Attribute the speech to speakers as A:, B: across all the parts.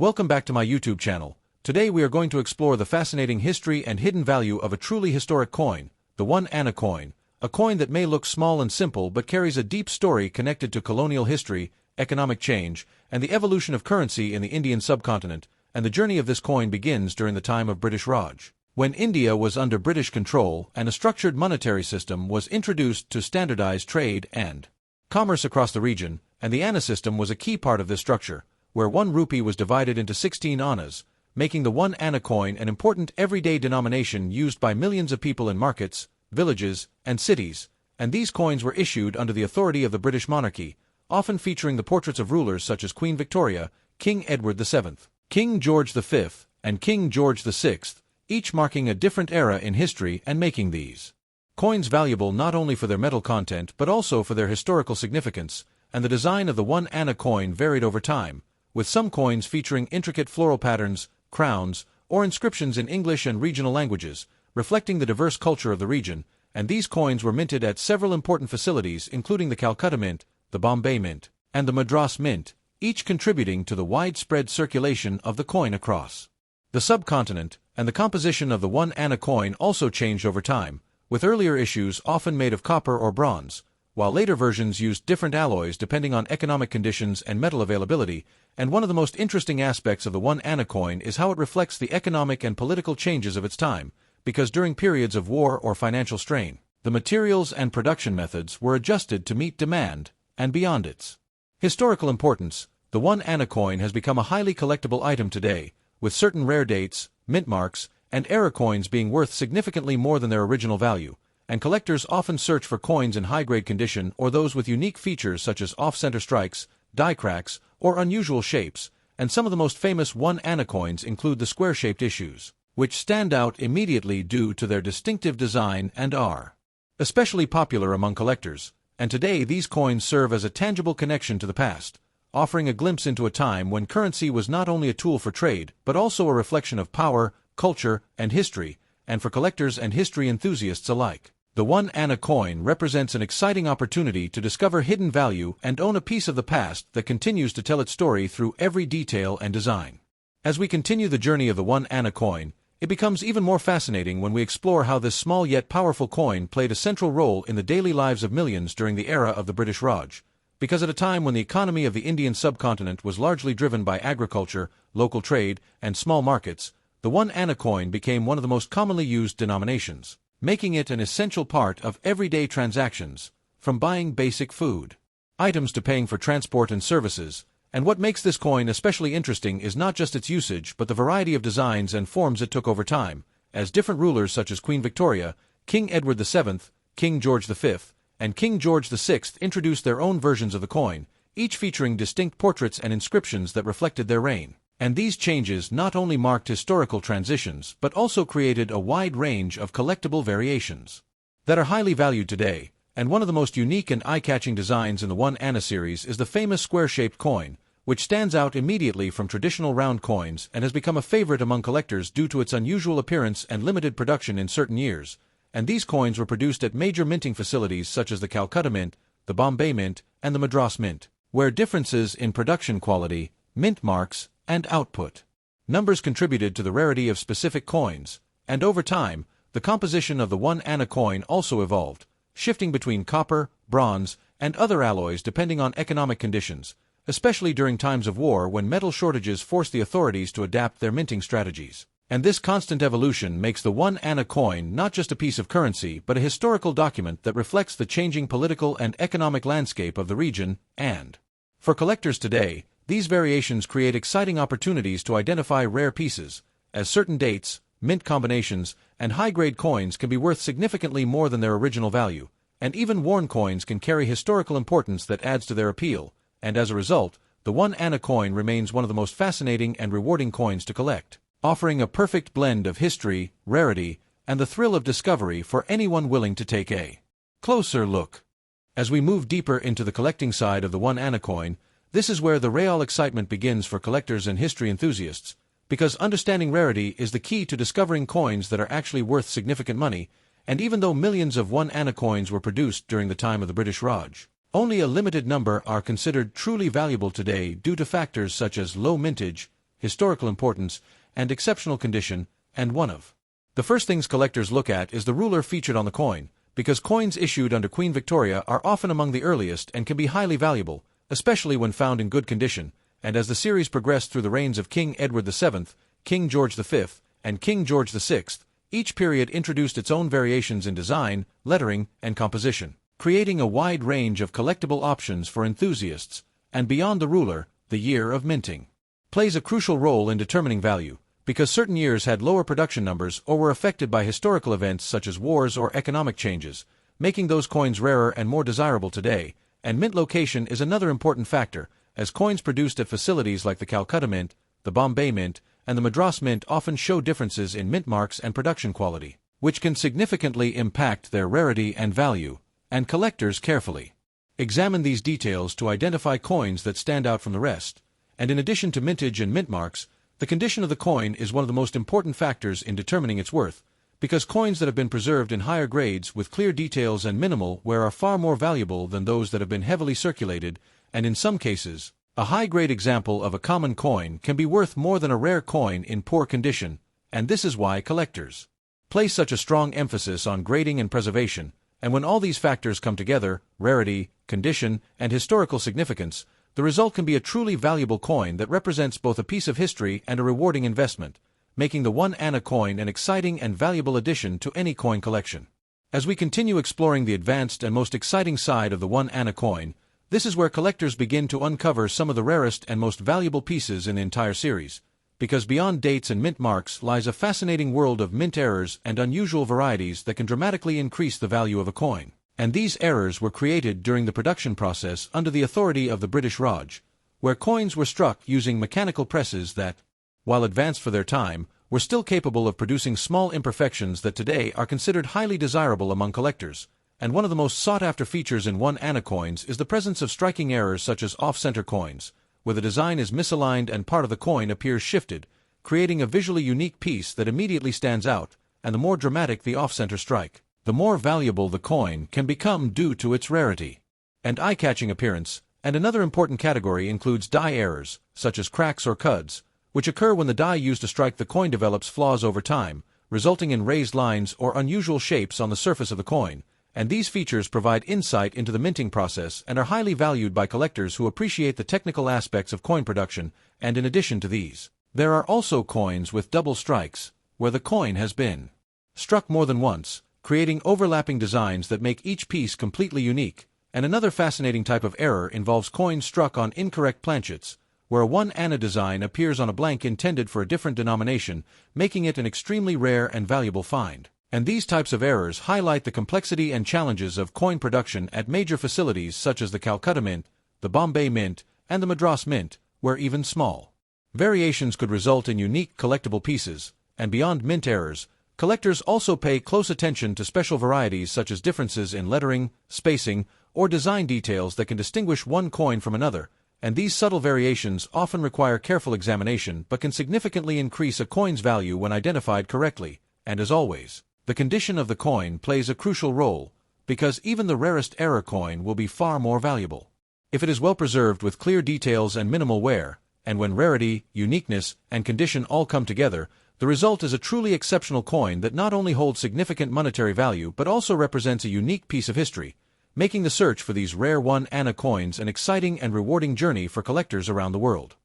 A: Welcome back to my YouTube channel. Today we are going to explore the fascinating history and hidden value of a truly historic coin, the 1 Anna coin, a coin that may look small and simple but carries a deep story connected to colonial history, economic change, and the evolution of currency in the Indian subcontinent, and the journey of this coin begins during the time of British Raj, when India was under British control and a structured monetary system was introduced to standardize trade and commerce across the region, and the Anna system was a key part of this structure, where 1 rupee was divided into 16 annas, making the 1 Anna coin an important everyday denomination used by millions of people in markets, villages, and cities, and these coins were issued under the authority of the British monarchy, often featuring the portraits of rulers such as Queen Victoria, King Edward VII, King George V, and King George VI, each marking a different era in history and making these coins valuable not only for their metal content but also for their historical significance, and the design of the 1 Anna coin varied over time, with some coins featuring intricate floral patterns, crowns, or inscriptions in English and regional languages, reflecting the diverse culture of the region, and these coins were minted at several important facilities including the Calcutta Mint, the Bombay Mint, and the Madras Mint, each contributing to the widespread circulation of the coin across the subcontinent, and the composition of the 1 Anna coin also changed over time, with earlier issues often made of copper or bronze, while later versions used different alloys depending on economic conditions and metal availability, and one of the most interesting aspects of the 1 Anna coin is how it reflects the economic and political changes of its time, because during periods of war or financial strain, the materials and production methods were adjusted to meet demand, and beyond its historical importance, the 1 Anna coin has become a highly collectible item today, with certain rare dates, mint marks, and era coins being worth significantly more than their original value, and collectors often search for coins in high-grade condition or those with unique features such as off-center strikes, die cracks, or unusual shapes, and some of the most famous 1 Anna coins include the square-shaped issues, which stand out immediately due to their distinctive design and are especially popular among collectors, and today these coins serve as a tangible connection to the past, offering a glimpse into a time when currency was not only a tool for trade but also a reflection of power, culture, and history, and for collectors and history enthusiasts alike. The 1 Anna coin represents an exciting opportunity to discover hidden value and own a piece of the past that continues to tell its story through every detail and design. As we continue the journey of the 1 Anna coin, it becomes even more fascinating when we explore how this small yet powerful coin played a central role in the daily lives of millions during the era of the British Raj, because at a time when the economy of the Indian subcontinent was largely driven by agriculture, local trade, and small markets, the 1 Anna coin became one of the most commonly used denominations, making it an essential part of everyday transactions, from buying basic food items to paying for transport and services. And what makes this coin especially interesting is not just its usage but the variety of designs and forms it took over time, as different rulers such as Queen Victoria, King Edward VII, King George V, and King George VI introduced their own versions of the coin, each featuring distinct portraits and inscriptions that reflected their reign. And these changes not only marked historical transitions but also created a wide range of collectible variations that are highly valued today, and one of the most unique and eye-catching designs in the 1 Anna series is the famous square-shaped coin, which stands out immediately from traditional round coins and has become a favorite among collectors due to its unusual appearance and limited production in certain years, and these coins were produced at major minting facilities such as the Calcutta Mint, the Bombay Mint, and the Madras Mint, where differences in production quality, mint marks, and output numbers contributed to the rarity of specific coins, and over time, the composition of the 1 Anna coin also evolved, shifting between copper, bronze, and other alloys depending on economic conditions, especially during times of war when metal shortages forced the authorities to adapt their minting strategies. And this constant evolution makes the 1 Anna coin not just a piece of currency but a historical document that reflects the changing political and economic landscape of the region, and for collectors today, these variations create exciting opportunities to identify rare pieces, as certain dates, mint combinations, and high-grade coins can be worth significantly more than their original value, and even worn coins can carry historical importance that adds to their appeal, and as a result, the 1 Anna coin remains one of the most fascinating and rewarding coins to collect, offering a perfect blend of history, rarity, and the thrill of discovery for anyone willing to take a closer look. As we move deeper into the collecting side of the 1 Anna coin, this is where the real excitement begins for collectors and history enthusiasts, because understanding rarity is the key to discovering coins that are actually worth significant money, and even though millions of 1 Anna coins were produced during the time of the British Raj, only a limited number are considered truly valuable today due to factors such as low mintage, historical importance, and exceptional condition, and one of. The first things collectors look at is the ruler featured on the coin, because coins issued under Queen Victoria are often among the earliest and can be highly valuable, especially when found in good condition, and as the series progressed through the reigns of King Edward VII, King George V, and King George VI, each period introduced its own variations in design, lettering, and composition, creating a wide range of collectible options for enthusiasts, and beyond the ruler, the year of minting plays a crucial role in determining value, because certain years had lower production numbers or were affected by historical events such as wars or economic changes, making those coins rarer and more desirable today, and mint location is another important factor, as coins produced at facilities like the Calcutta Mint, the Bombay Mint, and the Madras Mint often show differences in mint marks and production quality, which can significantly impact their rarity and value, and collectors carefully examine these details to identify coins that stand out from the rest. And in addition to mintage and mint marks, the condition of the coin is one of the most important factors in determining its worth, because coins that have been preserved in higher grades with clear details and minimal wear are far more valuable than those that have been heavily circulated, and in some cases, a high-grade example of a common coin can be worth more than a rare coin in poor condition, and this is why collectors place such a strong emphasis on grading and preservation, and when all these factors come together, rarity, condition, and historical significance, the result can be a truly valuable coin that represents both a piece of history and a rewarding investment, making the 1 Anna coin an exciting and valuable addition to any coin collection. As we continue exploring the advanced and most exciting side of the 1 Anna coin, this is where collectors begin to uncover some of the rarest and most valuable pieces in the entire series, because beyond dates and mint marks lies a fascinating world of mint errors and unusual varieties that can dramatically increase the value of a coin. And these errors were created during the production process under the authority of the British Raj, where coins were struck using mechanical presses that, while advanced for their time, were still capable of producing small imperfections that today are considered highly desirable among collectors. And one of the most sought-after features in 1 Anna coins is the presence of striking errors such as off-center coins, where the design is misaligned and part of the coin appears shifted, creating a visually unique piece that immediately stands out, and the more dramatic the off-center strike, the more valuable the coin can become due to its rarity and eye-catching appearance. And another important category includes die errors, such as cracks or cuds, which occur when the die used to strike the coin develops flaws over time, resulting in raised lines or unusual shapes on the surface of the coin. And these features provide insight into the minting process and are highly valued by collectors who appreciate the technical aspects of coin production. And in addition to these, there are also coins with double strikes, where the coin has been struck more than once, creating overlapping designs that make each piece completely unique. And another fascinating type of error involves coins struck on incorrect planchets, where a 1 Anna design appears on a blank intended for a different denomination, making it an extremely rare and valuable find. And these types of errors highlight the complexity and challenges of coin production at major facilities such as the Calcutta Mint, the Bombay Mint, and the Madras Mint, where even small variations could result in unique collectible pieces. And beyond mint errors, collectors also pay close attention to special varieties such as differences in lettering, spacing, or design details that can distinguish one coin from another, and these subtle variations often require careful examination but can significantly increase a coin's value when identified correctly. And as always, the condition of the coin plays a crucial role, because even the rarest error coin will be far more valuable if it is well preserved with clear details and minimal wear, and when rarity, uniqueness, and condition all come together, the result is a truly exceptional coin that not only holds significant monetary value but also represents a unique piece of history, making the search for these rare 1 Anna coins an exciting and rewarding journey for collectors around the world.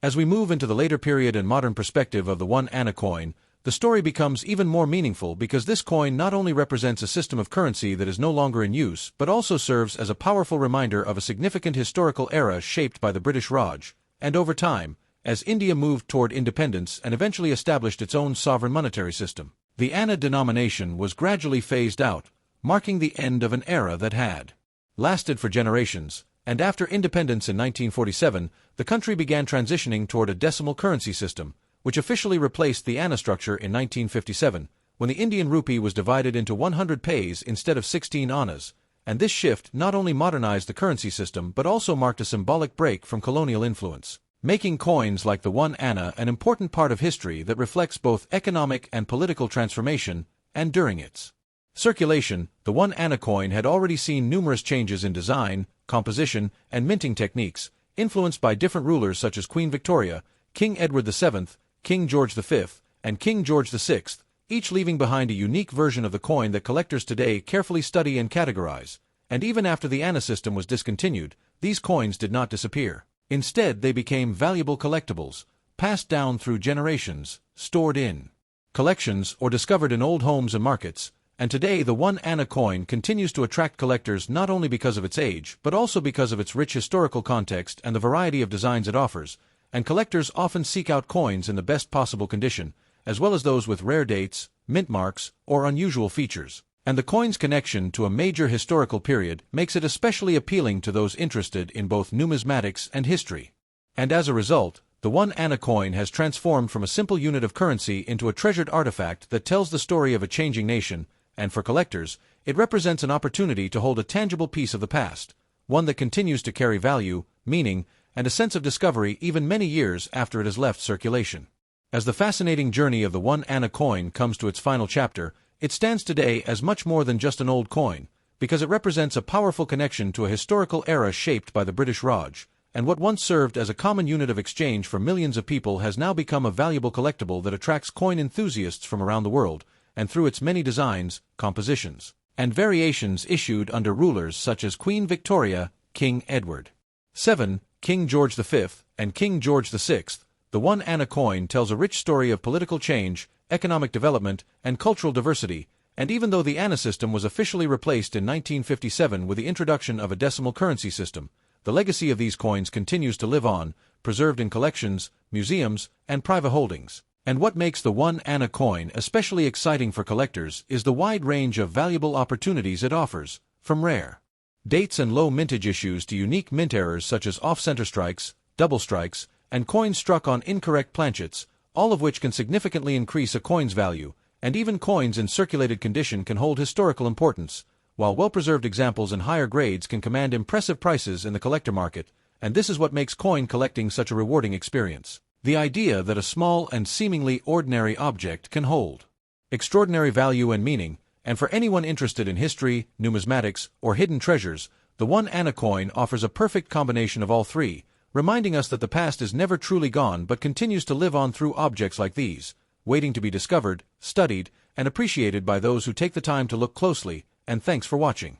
A: As we move into the later period and modern perspective of the 1 Anna coin, the story becomes even more meaningful because this coin not only represents a system of currency that is no longer in use but also serves as a powerful reminder of a significant historical era shaped by the British Raj, and over time, as India moved toward independence and eventually established its own sovereign monetary system, the Anna denomination was gradually phased out, marking the end of an era that had lasted for generations. And after independence in 1947, the country began transitioning toward a decimal currency system, which officially replaced the Anna structure in 1957, when the Indian rupee was divided into 100 paise instead of 16 annas, and this shift not only modernized the currency system but also marked a symbolic break from colonial influence, making coins like the 1 Anna an important part of history that reflects both economic and political transformation. And during its circulation, the 1 Anna coin had already seen numerous changes in design, composition, and minting techniques, influenced by different rulers such as Queen Victoria, King Edward VII, King George V, and King George VI, each leaving behind a unique version of the coin that collectors today carefully study and categorize. And even after the Anna system was discontinued, these coins did not disappear. Instead, they became valuable collectibles, passed down through generations, stored in collections or discovered in old homes and markets. And today the 1 Anna coin continues to attract collectors not only because of its age, but also because of its rich historical context and the variety of designs it offers. And collectors often seek out coins in the best possible condition, as well as those with rare dates, mint marks, or unusual features. And the coin's connection to a major historical period makes it especially appealing to those interested in both numismatics and history. And as a result, the 1 Anna coin has transformed from a simple unit of currency into a treasured artifact that tells the story of a changing nation, and for collectors, it represents an opportunity to hold a tangible piece of the past, one that continues to carry value, meaning, and a sense of discovery even many years after it has left circulation. As the fascinating journey of the 1 Anna coin comes to its final chapter, it stands today as much more than just an old coin, because it represents a powerful connection to a historical era shaped by the British Raj, and what once served as a common unit of exchange for millions of people has now become a valuable collectible that attracts coin enthusiasts from around the world, and through its many designs, compositions, and variations issued under rulers such as Queen Victoria, King Edward VII, King George V, and King George VI, the 1 Anna coin tells a rich story of political change, economic development, and cultural diversity, and even though the Anna system was officially replaced in 1957 with the introduction of a decimal currency system, the legacy of these coins continues to live on, preserved in collections, museums, and private holdings. And what makes the 1 Anna coin especially exciting for collectors is the wide range of valuable opportunities it offers, from rare dates and low mintage issues to unique mint errors such as off-center strikes, double strikes, and coins struck on incorrect planchets, all of which can significantly increase a coin's value, and even coins in circulated condition can hold historical importance, while well-preserved examples in higher grades can command impressive prices in the collector market, and this is what makes coin collecting such a rewarding experience. The idea that a small and seemingly ordinary object can hold extraordinary value and meaning, and for anyone interested in history, numismatics, or hidden treasures, the 1 Anna coin offers a perfect combination of all three, reminding us that the past is never truly gone but continues to live on through objects like these, waiting to be discovered, studied, and appreciated by those who take the time to look closely. And thanks for watching.